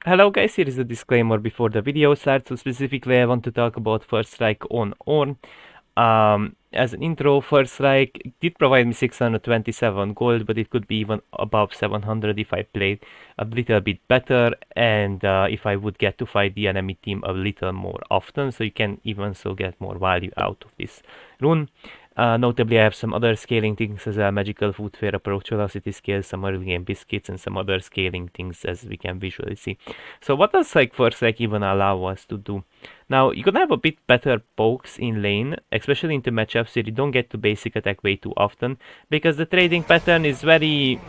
Hello guys, here is a disclaimer before the video starts. So specifically I want to talk about First Strike on Ornn. As an intro, First Strike did provide me 627 gold, but it could be even above 700 if I played a little bit better and if I would get to fight the enemy team a little more often, so you can even so get more value out of this rune. Notably, I have some other scaling things as well: magical food, fair approach, velocity scales, some early game biscuits, and some other scaling things as we can visually see. So what does First Strike even allow us to do? Now, you can have a bit better pokes in lane, especially into matchups where you don't get to basic attack way too often, because the trading pattern is very...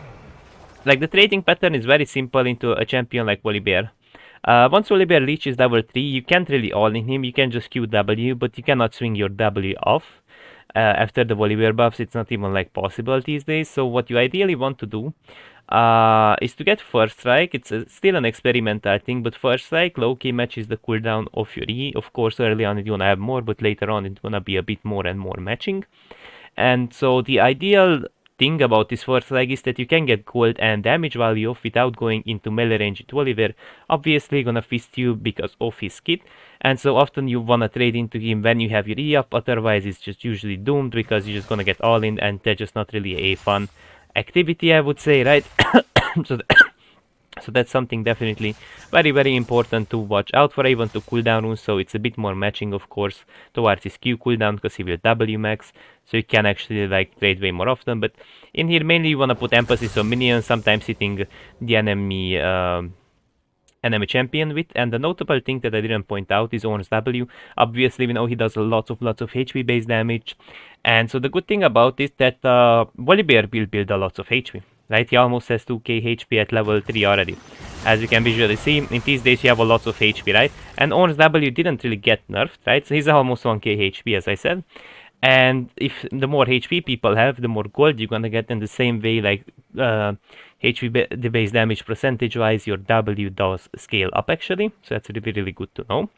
simple into a champion like Volibear. Once Volibear reaches level 3, you can't really all-in him, you can just Q W, but you cannot swing your W off. After the Volibear buffs, it's not even possible these days, so what you ideally want to do is to get First Strike. It's still an experimental thing, but First Strike low-key matches the cooldown of your E. Of course, early on you wanna have more, but later on it's gonna be a bit more and more matching. And so the ideal thing about this First Strike is that you can get gold and damage value off without going into melee range with Volibear. Obviously gonna fist you because of his kit, and so often you wanna trade into him when you have your E up, otherwise it's just usually doomed because you're just gonna get all in and that's just not really a fun activity, I would say, right? so, so that's something definitely very important to watch out for, even to cooldown runes, so it's a bit more matching of course towards his Q cooldown because he will W max, so you can actually trade way more often. But in here mainly you want to put emphasis on minions, sometimes hitting the enemy champion with. And the notable thing that I didn't point out is Ornn's W. Obviously we know he does lots of HP based damage, and so the good thing about this that Volibear will build a lot of HP. Right, he almost has 2k HP at level 3 already. As you can visually see, in these days you have a lot of HP, right? And Ornn's W didn't really get nerfed, right? So he's almost 1k HP, as I said. And if the more HP people have, the more gold you're gonna get in the same way, HP base damage percentage wise, your W does scale up actually. So that's really good to know.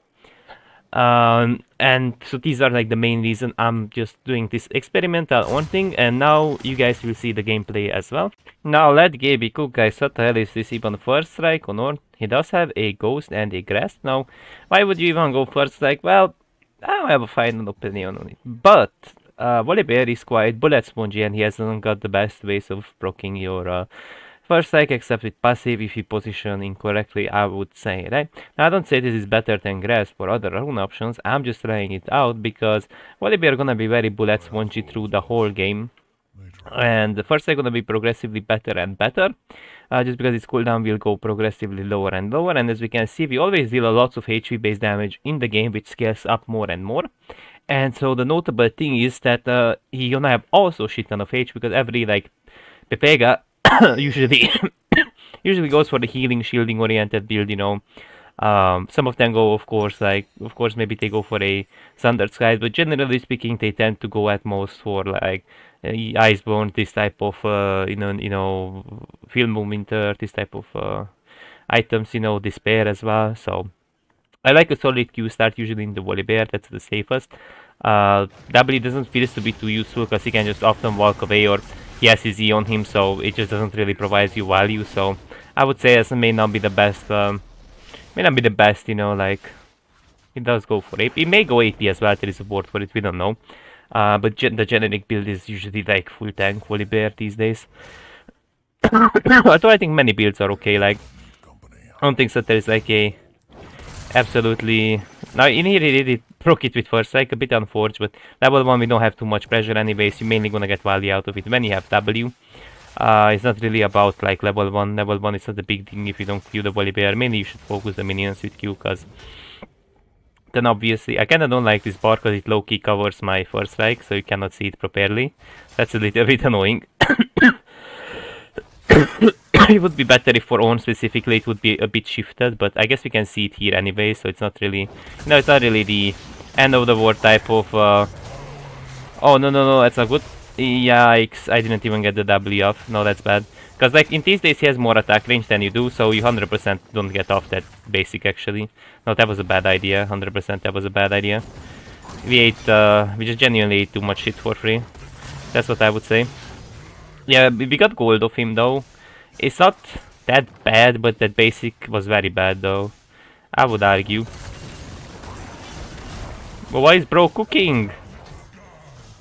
And so these are the main reason I'm just doing this experimental Ornn thing, and now you guys will see the gameplay as well. Now let Gabe be cool, guys. What the hell is this even First Strike on Ornn? He does have a Ghost and a Grasp. Now, why would you even go First Strike? Well, I don't have a final opinion on it, but Volibear is quite bullet spongy and he hasn't got the best ways of proccing your First Strike, except with passive if you position incorrectly, I would say, right? Now, I don't say this is better than Grasp or other rune options, I'm just trying it out because Volibear gonna be very bullet spongy through the whole game. And the First Strike gonna be progressively better and better, just because its cooldown will go progressively lower and lower, and as we can see, we always deal a lot of HP based damage in the game, which scales up more and more. And so the notable thing is that he gonna have also shit ton of HP, because every Pepega usually usually goes for the healing, shielding oriented build, you know. Some of them go, of course, maybe they go for a Thunder Skies, but generally speaking, they tend to go at most for Iceborne, this type of Film Winter, this type of items, you know, Despair as well. So I like a solid Q start usually in the Volibear, that's the safest. W doesn't feel to be too useful because he can just often walk away, or he has his E on him, so it just doesn't really provide you value. So I would say this may not be the best, you know, it does go for AP. It may go AP as well, there is support for it, we don't know. But the generic build is usually full tank Volibear these days. Although I think many builds are okay, I don't think that there is a absolutely... Now in here he did proc it with First Strike, a bit unfortunate, but level 1 we don't have too much pressure anyways, you're mainly gonna get value out of it when you have W. It's not really about level 1, level 1 is not a big thing if you don't Q the Volibear, mainly you should focus the minions with Q, cause then obviously, I kinda don't like this bar because it low-key covers my First Strike, so you cannot see it properly. That's a little bit annoying. It would be better if for Ornn specifically it would be a bit shifted, but I guess we can see it here anyway, so it's not really... No, it's not really the end of the world type of... Oh, no, that's not good. Yikes, I didn't even get the W off. No, that's bad. Because in these days he has more attack range than you do, so you 100% don't get off that basic actually. No, that was a bad idea. 100% that was a bad idea. We just genuinely ate too much shit for free. That's what I would say. Yeah, we got gold of him though. It's not that bad, but that basic was very bad though. I would argue. But why is bro cooking?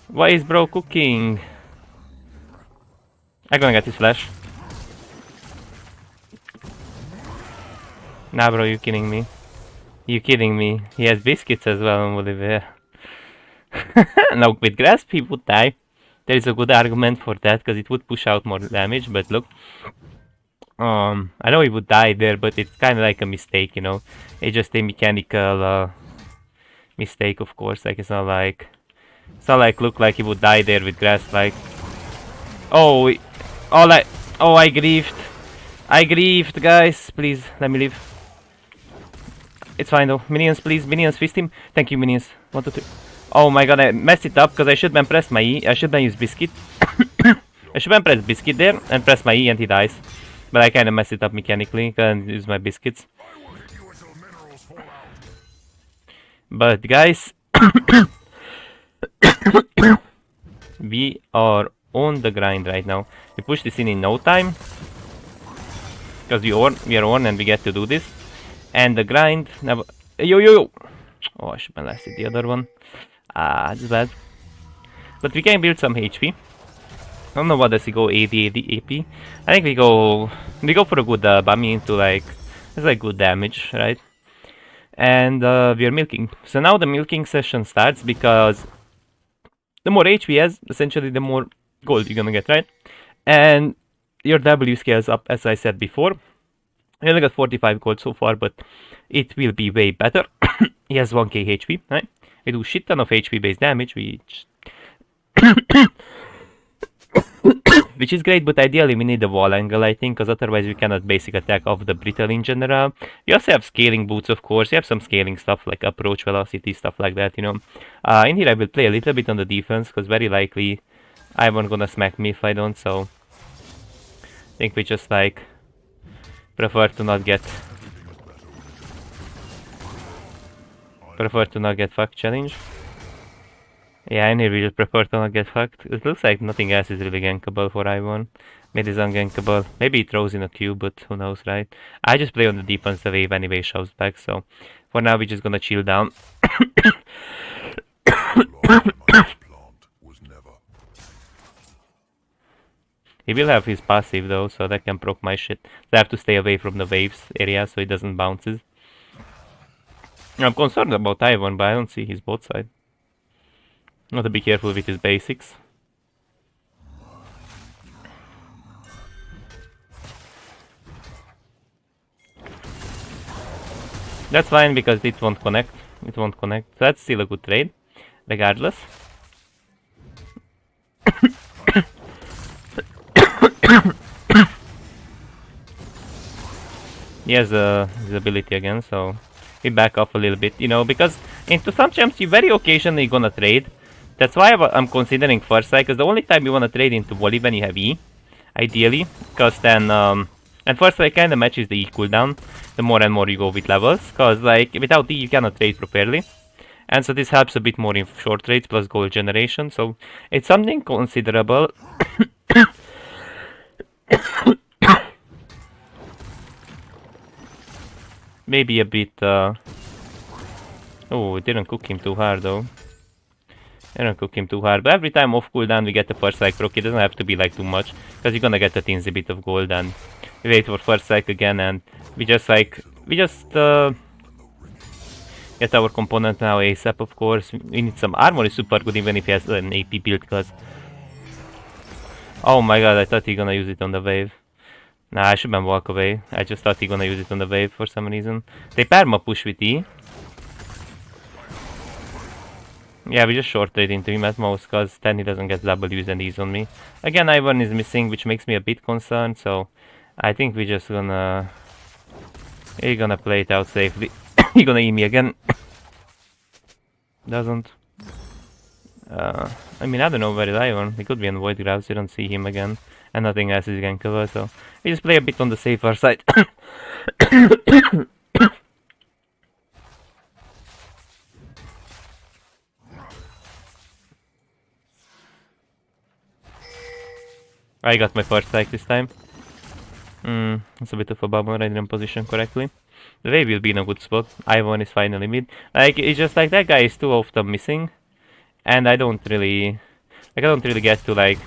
Why is bro cooking? I'm gonna get his flash. Nah bro, you kidding me? You kidding me? He has biscuits as well on Bolivia. Now with grasp he would die. There is a good argument for that because it would push out more damage, but look. I know he would die there, but it's kind of like a mistake, you know. It's just a mechanical mistake, of course. Like it's not like look like he would die there with grass. Like, oh, I griefed, guys. Please let me live. It's fine though. Minions, please, minions, feast him. Thank you, minions. 1, 2, 3. Oh my god, I messed it up because I should have pressed my E. I should have used biscuit. I should have pressed biscuit there and pressed my E and he dies. But I kind of messed it up mechanically. Can't use my biscuits. But guys, we are on the grind right now. We push this in no time because we are on and we get to do this. And the grind never. Yo. Oh, I should have lasted the other one. That's bad. But we can build some HP. I don't know what does he go, AD AP. I think we go for a good bummy into like, it's like good damage, right? And we are milking. So now the milking session starts because the more HP he has, essentially the more gold you're gonna get, right? And your W scales up, as I said before. I only got 45 gold so far, but it will be way better. He has 1k HP, right? We do shit ton of HP based damage, which which is great, but ideally we need the wall angle, I think, because otherwise we cannot basic attack off the brittle in general. You also have scaling boots, of course. You have some scaling stuff like approach velocity, stuff like that, you know. In here I will play a little bit on the defense, because very likely Ivan gonna smack me if I don't, so I think we just like prefer to not get fucked challenge. Yeah, in here we just prefer to not get fucked. It looks like nothing else is really gankable for Ivon. Mid is ungankable. Maybe he throws in a Q, but who knows, right? I just play on the defense the wave anyway shoves back, so for now we're just gonna chill down. He will have his passive though, so that can proc my shit. So I have to stay away from the waves area so he doesn't bounces. I'm concerned about Ivon, but I don't see his bot side. Have to be careful with his basics. That's fine because it won't connect. It won't connect. So that's still a good trade, regardless. He has his ability again, so we back off a little bit, you know, because into some champs you very occasionally gonna trade. That's why I'm considering first strike, because the only time you wanna trade into volley when you have E, ideally, because then and first strike kinda matches the E cooldown the more and more you go with levels, because like without E you cannot trade properly. And so this helps a bit more in short trades plus gold generation, so it's something considerable. Maybe a bit, oh, it didn't cook him too hard though. Didn't cook him too hard, but every time off cooldown we get the first strike proc. It doesn't have to be like too much, because you're gonna get a teensy bit of gold and we wait for first strike again and we just get our component now ASAP, of course. We need some armor is super good even if he has an AP build, because oh my god, I thought he gonna use it on the wave. Nah, I shouldn't walk away. I just thought he gonna use it on the wave for some reason. They perma push with E. Yeah, we just short trade into him at most, because then he doesn't get W's and E's on me. Again, Ivan is missing, which makes me a bit concerned, so I think we just gonna... He's gonna play it out safely. He's gonna E me again. Doesn't. I mean, I don't know where is Ivan. He could be on Void Grabs, we don't see him again. And nothing else is gankable, so we just play a bit on the safer side. I got my first strike this time. It's a bit of a bummer, I didn't position correctly. The wave will be in a good spot. Ivan is finally mid. Like, it's just like that guy is too often missing. And I don't really get to like...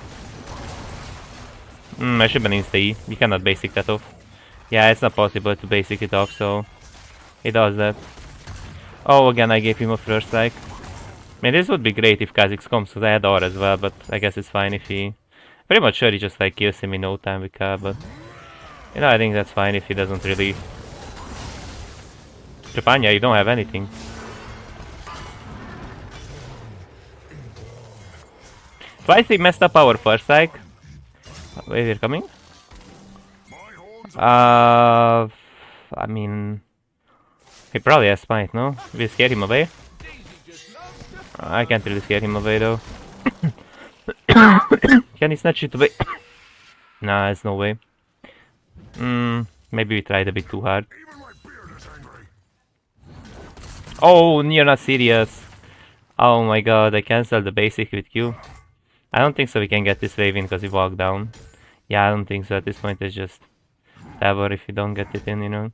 I should ban insta-E. You cannot basic that off. Yeah, it's not possible to basic it off, so... He does that. Oh, again, I gave him a first strike. I mean, this would be great if Kha'Zix comes, because I had R as well, but I guess it's fine if he... Pretty much sure he just like kills him in no time with Ka, but... You know, I think that's fine if he doesn't really... Trapanya, you don't have anything. Twice we messed up our first strike. Wait, we're coming? I mean... He probably has Smite, no? We scare him away? I can't really scare him away though. Can he snatch it away? Nah, there's no way. Maybe we tried a bit too hard. Oh, you're not serious. Oh my god, I cancelled the basic with Q. I don't think so we can get this wave in because he walked down. Yeah, I don't think so. At this point it's just whatever if you don't get it in, you know.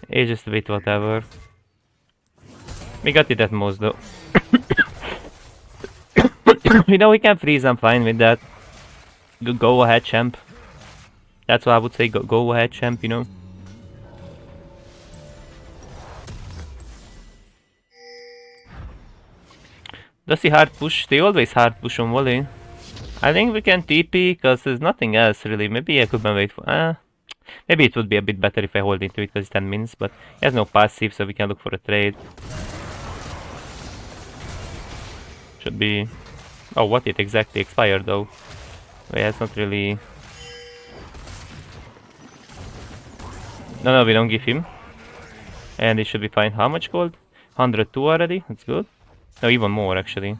It's just a bit whatever. We got it at most though. You know, we can freeze, I'm fine with that. Go ahead, champ. That's what I would say, go ahead, champ, you know. Does he hard push? They always hard push on volley. I think we can TP, because there's nothing else really. Maybe I could wait for... maybe it would be a bit better if I hold into it, because it's 10 minutes, but he has no passive, so we can look for a trade. Should be... Oh, what it exactly expired though. Yeah, it's not really... No, we don't give him. And it should be fine. How much gold? 102 already? That's good. No, even more actually.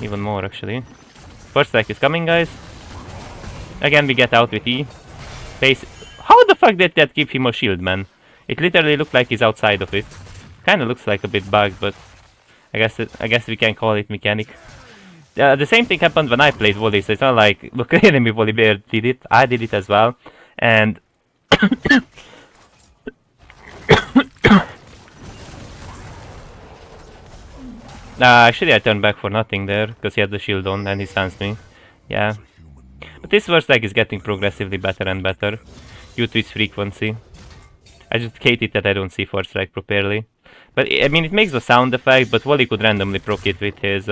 Even more actually. First strike is coming, guys. Again, we get out with E. Base. How the fuck did that give him a shield, man? It literally looked like he's outside of it. Kinda looks like a bit bugged, but I guess we can call it mechanic. The same thing happened when I played volley, so it's not like look, enemy volley bear did it. I did it as well, and actually I turned back for nothing there because he had the shield on and he stuns me. Yeah, but this first strike is getting progressively better and better due to its frequency. I just hate it that I don't see first strike properly. But I mean, it makes a sound effect, but Wally could randomly proc it with his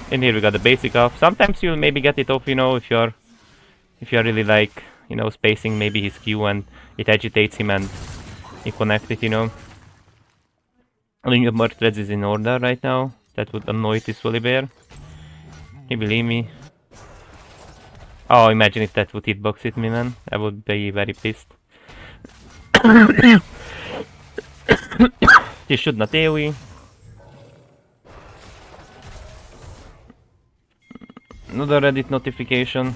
in here we got the basic off. Sometimes you'll maybe get it off, you know, if you're really like, you know, spacing maybe his Q and it agitates him and you connect it, you know. I think the Murk Threads is in order right now. That would annoy this Wally Bear. You believe me? Oh, imagine if that would hitbox it me, man. I would be very pissed. This should not AoE. Another Reddit notification.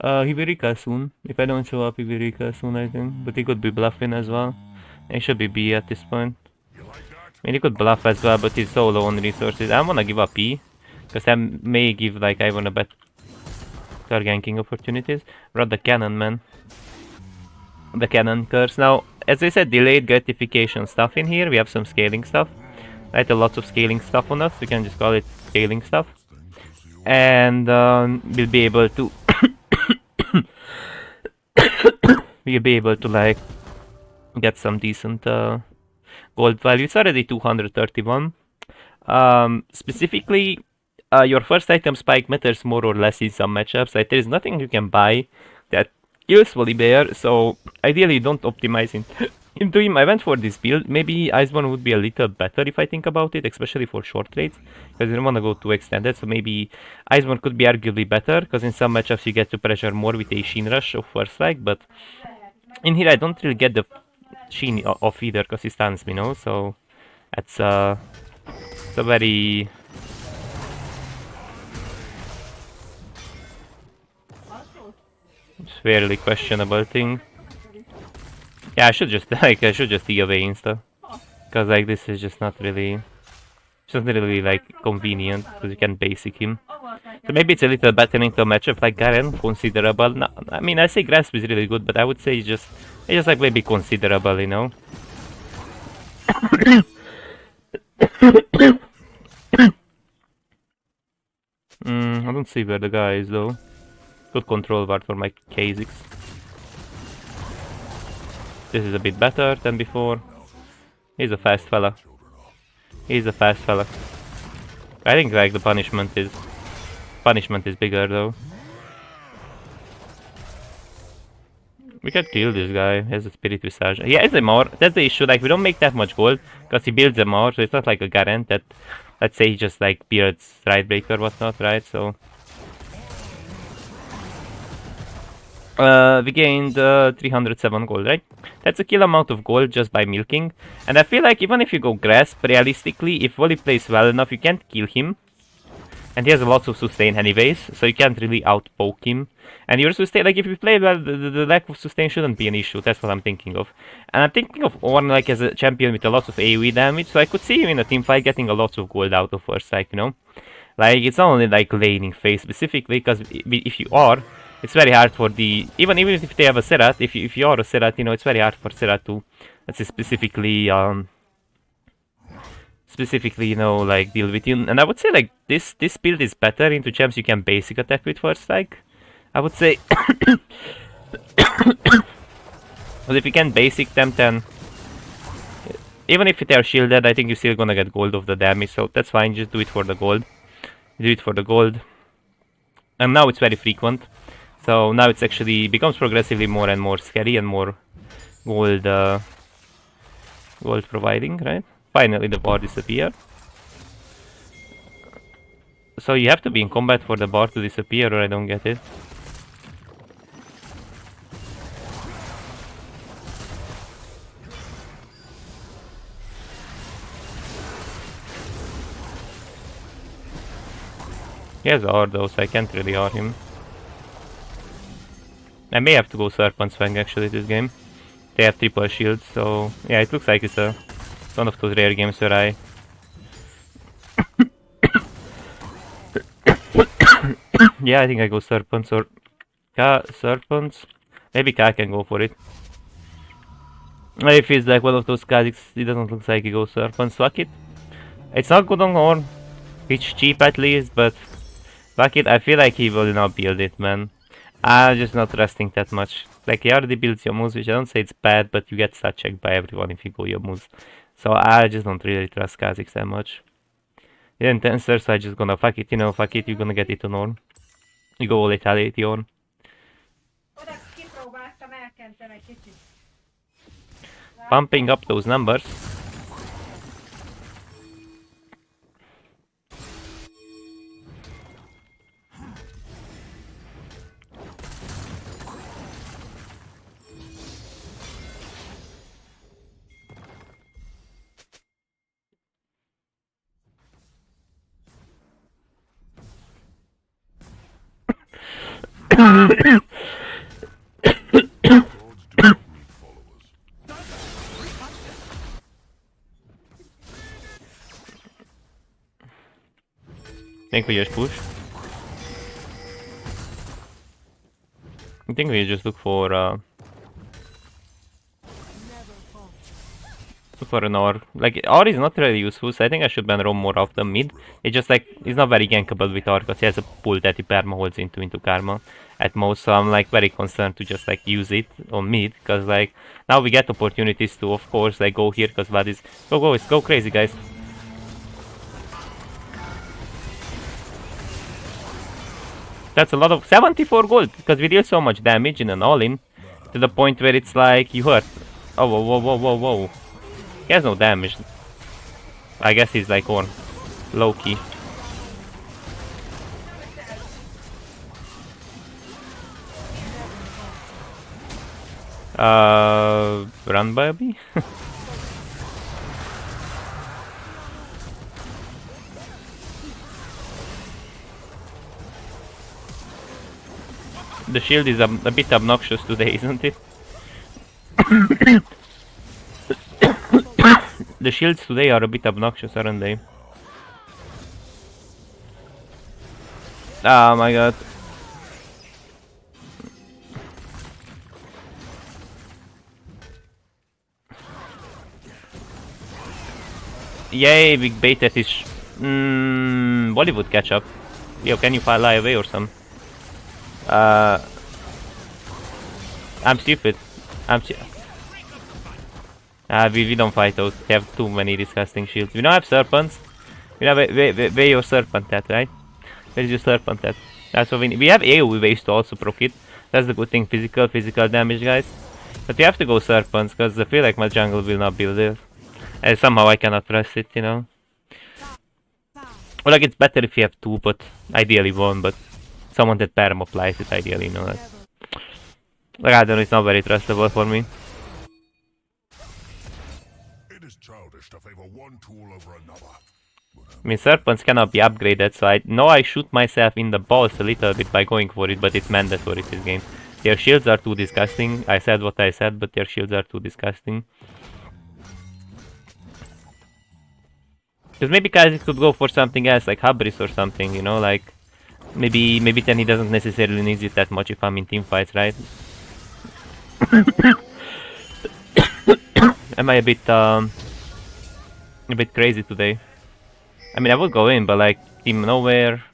He will recall soon. If I don't show up, he will recall soon, I think. But he could be bluffing as well. He should be B at this point. I mean, he could bluff as well, but he's so low on resources. I wanna give up E. Because that may give, like, I wanna bet ganking opportunities. Run the cannon, man. The cannon curse. Now, as I said, delayed gratification stuff in here. We have some scaling stuff. Right, a lot of scaling stuff on us. We can just call it scaling stuff. And we'll be able to like get some decent gold value. It's already 231. Specifically, your first item spike matters more or less in some matchups. Like, there is nothing you can buy that kills Volibear, so ideally don't optimize into him. I went for this build. Maybe Iceborne would be a little better if I think about it, especially for short trades, because you don't want to go too extended. So maybe Iceborne could be arguably better, because in some matchups you get to pressure more with a Sheen Rush of first strike, but in here I don't really get the Sheen off either, because he stuns me, no? So that's it's a very... it's fairly questionable thing. Yeah, I should just E away insta. Cause like this is just not really It's not really like convenient because you can basic him. So maybe it's a little better into a matchup like Garen, considerable. No, I mean I say Grasp is really good, but I would say it's just like maybe considerable, you know. I don't see where the guy is though. Good control ward for my Kha'Zix. This is a bit better than before. He's a fast fella. He's a fast fella. I think like the punishment is bigger though. We can kill this guy. He has a spirit visage. He has a more. That's the issue. Like we don't make that much gold because he builds a more. So it's not like a Garen that, let's say, he just like builds Rightbreaker or whatnot, right? So we gained 307 gold, right? That's a kill amount of gold just by milking. And I feel like even if you go Grasp, realistically, if Wally plays well enough, you can't kill him. And he has lots of sustain anyways, so you can't really outpoke him. And your sustain, like if you play well, the lack of sustain shouldn't be an issue. That's what I'm thinking of. And I'm thinking of Ornn like as a champion with a lot of AoE damage, so I could see him in a team fight getting a lot of gold out of first strike, you know? Like, it's not only like laning phase specifically, because if you are, it's very hard for the... Even if they have a Serat, if you are a Serat, you know, it's very hard for Serat to, let's say, specifically, you know, like, deal with you. And I would say, like, this build is better into champs you can basic attack with first strike. I would say... But if you can basic them, then... Even if they are shielded, I think you're still gonna get gold of the damage, so that's fine, just do it for the gold. Do it for the gold. And now it's very frequent. So now it's actually becomes progressively more and more scary and more gold gold providing, right? Finally the bar disappeared. So you have to be in combat for the bar to disappear, or I don't get it. He has R though, so I can't really R him. I may have to go Serpent's Fang actually this game. They have triple shields, so yeah, it looks like it's one of those rare games where I... Yeah, I think I go Serpents or... Serpents? Maybe Ka can go for it. If he's like one of those Kha'Zix, it doesn't look like he goes Serpents, fuck it. It's not good on Ornn. It's cheap at least, but... Fuck it, I feel like he will not build it, man. I'm just not trusting that much. Like, he already builds your moves, which I don't say it's bad, but you get stat checked by everyone if you go your moves. So I just don't really trust Kha'Zix that much. He didn't answer, so I just gonna fuck it, you know, fuck it, you're gonna get it on Ornn. You go all Lethality Ornn. Pumping up those numbers. Think we just push. I think we just look for an R. Like, R is not really useful, so I think I should ban Rom more often mid. It's just like, he's not very gankable with R because he has a pull that he perma holds into Karma at most, so I'm like very concerned to just like use it on mid, because like, now we get opportunities to, of course, like go here because Vlad is... Go crazy, guys. That's a lot of 74 gold, because we deal so much damage in an all-in, to the point where it's like, you hurt. Oh, whoa. He has no damage. I guess he's like Ornn. Low-key. Run, baby? The shield is a bit obnoxious today, isn't it? The shields today are a bit obnoxious, aren't they? Oh my god. Yay, big bait at his Bollywood catch up. Yo, can you fly away or some? I'm stupid. We don't fight those. We have too many disgusting shields. We don't have serpents. We have where your serpent at, right? Where's your serpent at? That's what we have AoE ways to also proc it. That's the good thing. Physical damage, guys. But we have to go serpents because I feel like my jungle will not build it. And somehow I cannot trust it, you know. Or like it's better if you have two, but ideally one. But someone that perm applies it ideally, you know. Like I don't know, it's not very trustable for me. It is childish to favor one tool over another. I mean, serpents cannot be upgraded, so I know I shoot myself in the balls a little bit by going for it, but it's mandatory this game. Their shields are too disgusting. I said what I said, but their shields are too disgusting. Because maybe Kazi could go for something else, like Hubris or something, you know, like... Maybe then he doesn't necessarily need it that much if I'm in team fights, right? Am I a bit crazy today? I mean, I would go in, but like, team nowhere.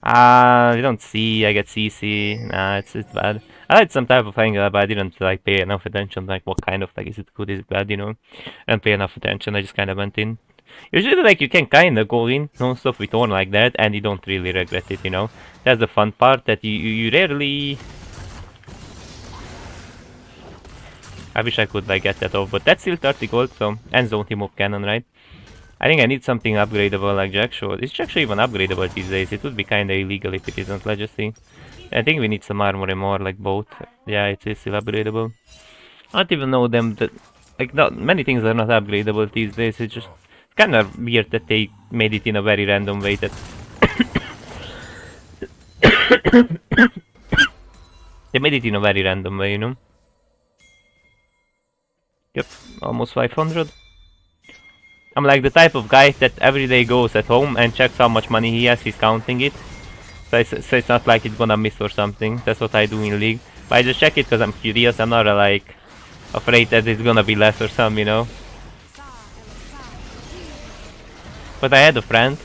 I don't see, I get CC. Nah, it's bad. I had some type of angle, but I didn't like pay enough attention, like what kind of, like, is it good, is it bad, you know? I didn't pay enough attention, I just kinda went in. Usually, like, you can kinda go in non-stop with Ornn like that, and you don't really regret it, you know? That's the fun part, that you rarely... I wish I could, like, get that off, but that's still 30 gold, so... And zone team up cannon, right? I think I need something upgradable like Jackshaw. Is Jackshaw even upgradable these days? It would be kinda illegal if it isn't, let's just see. I think we need some armor and more, like both. Yeah, it is still upgradable. I don't even know them that... Like, not many things are not upgradable these days, it's just... Kinda weird that they made it in a very random way that... They made it in a very random way, you know? Yep, almost 500. I'm like the type of guy that every day goes at home and checks how much money he has, he's counting it. So it's not like it's gonna miss or something. That's what I do in League. But I just check it because I'm curious, I'm not like afraid that it's gonna be less or some, you know. But I had a friend,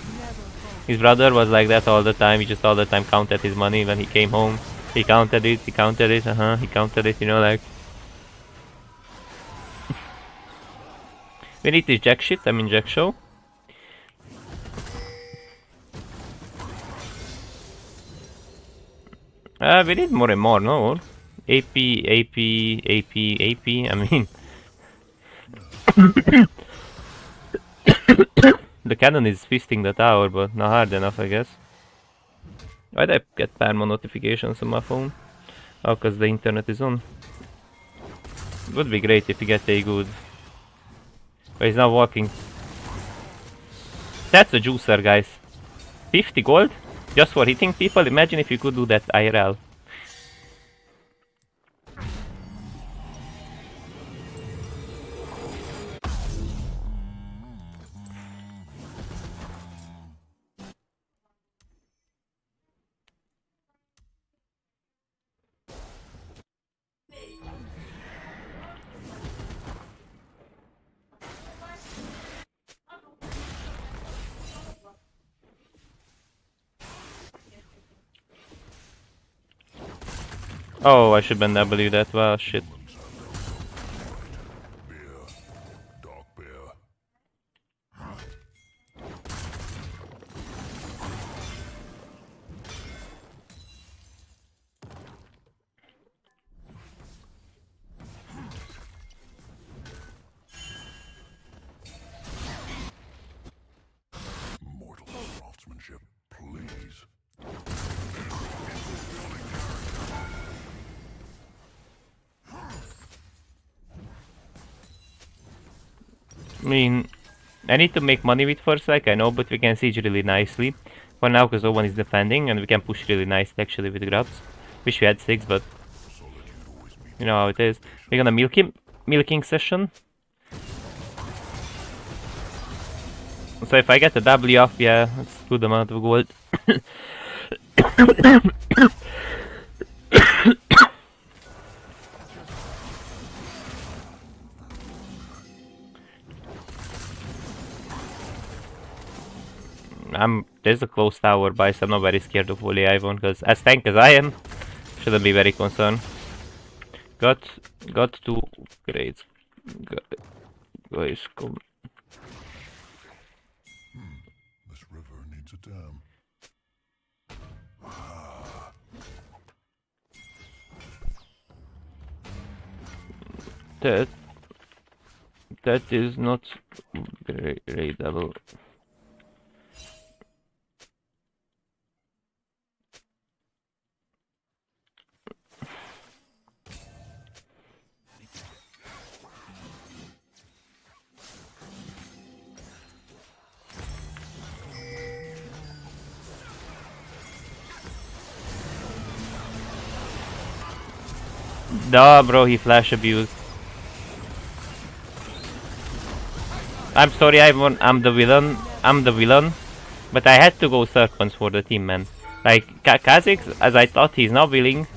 his brother was like that all the time, he just all the time counted his money when he came home. He counted it, he counted it, he counted it, you know, like... We need this jack shit, I mean jack show. We need more and more, no? AP, I mean... The cannon is fisting the tower, but not hard enough, I guess. Why'd I get perma notifications on my phone? Oh, cause the internet is on. It would be great if you get a good... But he's not walking. That's a juicer, guys. 50 gold? Just for hitting people? Imagine if you could do that IRL. Oh, I should ban W that. Well, shit. I mean, I need to make money with first strike, I know, but we can siege really nicely. For now, because no one is defending, and we can push really nicely actually with grabs. Wish we had 6, but... You know how it is. We're gonna milk him. Milking session. So if I get a W off, yeah, that's a good amount of gold. There's a close tower, but I'm not very scared of Wooly Ivan, because as tank as I am, shouldn't be very concerned. Got 2 grades. Guys, come. This river needs a dam. That is not gradable. Duh, bro, he flash abused. I'm sorry, I'm the villain. But I had to go serpents for the team, man. Like, Kha'Zix, as I thought, he's not willing.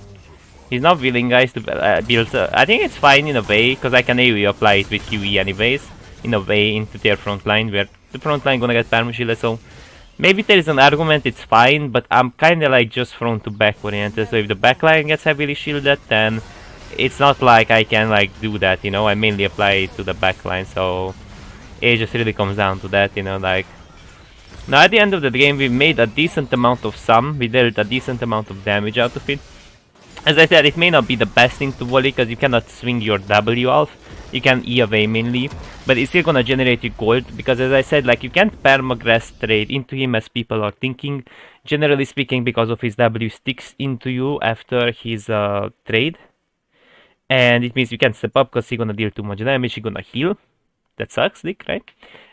He's not willing, guys, to build... I think it's fine in a way, because I can AoE apply it with QE anyways. In a way, into their front line, where the front line gonna get perma shielded, so... Maybe there is an argument, it's fine, but I'm kinda like just front to back oriented, so if the back line gets heavily shielded, then... It's not like I can, like, do that, you know? I mainly apply it to the back line, so... It just really comes down to that, you know, like... Now at the end of the game we made a decent amount of sum, we dealt a decent amount of damage out of it. As I said, it may not be the best thing to volley because you cannot swing your W off, you can E away mainly, but it's still gonna generate you gold because as I said, like you can't permagrass trade into him as people are thinking, generally speaking because of his W sticks into you after his trade. And it means you can't step up because he's gonna deal too much damage, he's gonna heal. That sucks, Dick, right?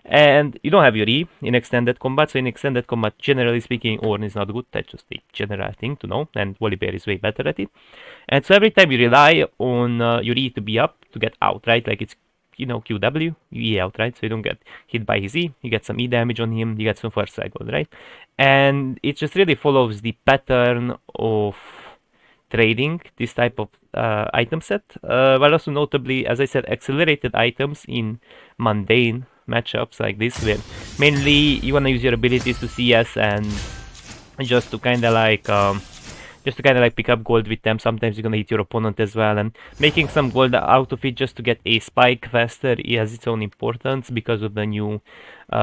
And you don't have your E in extended combat, so in extended combat, generally speaking, Ornn is not good. That's just a general thing to know, and Volibear is way better at it. And so every time you rely on your E to be up to get out, right? Like it's, you know, QW, you E out, right? So you don't get hit by his E, you get some E damage on him, you get some first cycle, right? And it just really follows the pattern of trading this type of item set, while also notably, as I said, accelerated items in mundane matchups like this, where mainly you wanna use your abilities to CS and just to kind of like pick up gold with them. Sometimes you're gonna hit your opponent as well, and making some gold out of it just to get a spike faster has its own importance because of the new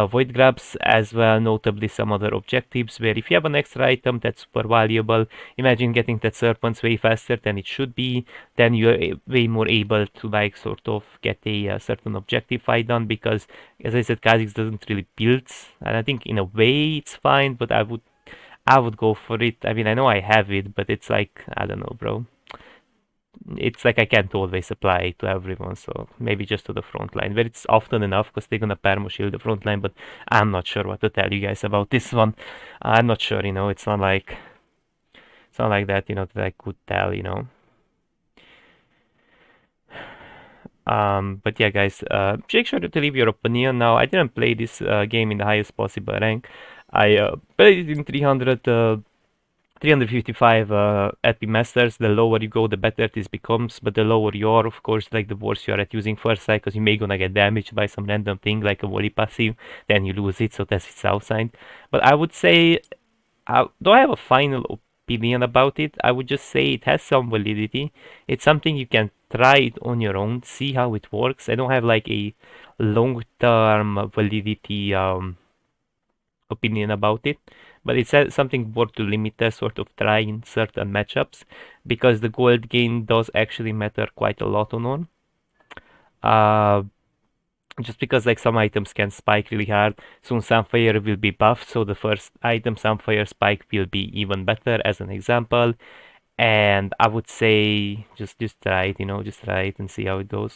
void grabs, as well notably some other objectives where if you have an extra item that's super valuable, imagine getting that serpents way faster than it should be, then you're way more able to like sort of get a certain objective fight done, because as I said, Kha'Zix doesn't really build, and I think in a way it's fine, but I would go for it. I mean, I know I have it, but it's like, I don't know, bro. It's like I can't always apply it to everyone, so maybe just to the front line, where it's often enough because they're gonna perma shield the front line, but I'm not sure what to tell you guys about this one. I'm not sure, you know, it's not like that, you know, that I could tell, you know. But yeah, guys, make sure to leave your opinion. Now, I didn't play this game in the highest possible rank. I played it in 355 LP Masters. The lower you go, the better this becomes, but the lower you are, of course, like the worse you are at using first sight, because you may gonna get damaged by some random thing like a volley passive, then you lose it, so that's its outside. But I would say, do I have a final opinion about it? I would just say it has some validity. It's something you can try it on your own, see how it works. I don't have like a long-term validity opinion about it, but it's something worth to limit a sort of try in certain matchups, because the gold gain does actually matter quite a lot on Ornn. Just because like some items can spike really hard, soon Sunfire will be buffed, so the first item Sunfire spike will be even better as an example. And I would say just try it, you know, just try it and see how it goes.